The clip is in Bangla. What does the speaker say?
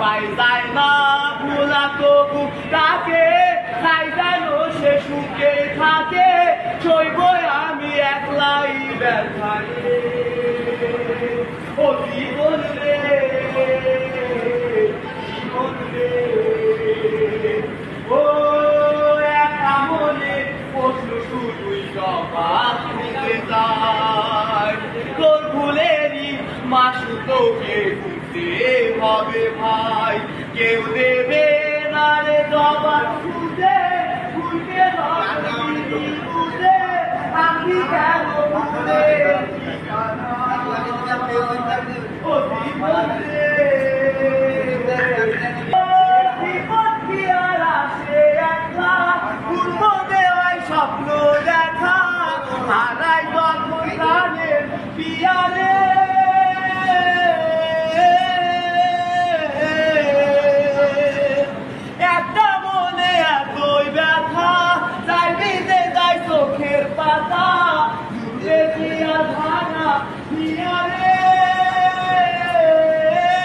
পাই যায় না ভোলা তবু তাকে খাই যেন সে সুখে থাকে সইব আমি একলাই ব্যথায় ও জীবন রে জীবন রে ও একা মনে প্রশ্ন শুধুই জবাব খুঁজে যায় তোর ভুলেরই মাসু তোকে খুঁজতে হবে ভাই কেউ দেবে না রে জবাব খুঁজে খুঁজে খুঁজে আমি কেন ভুলে ও জীবন রে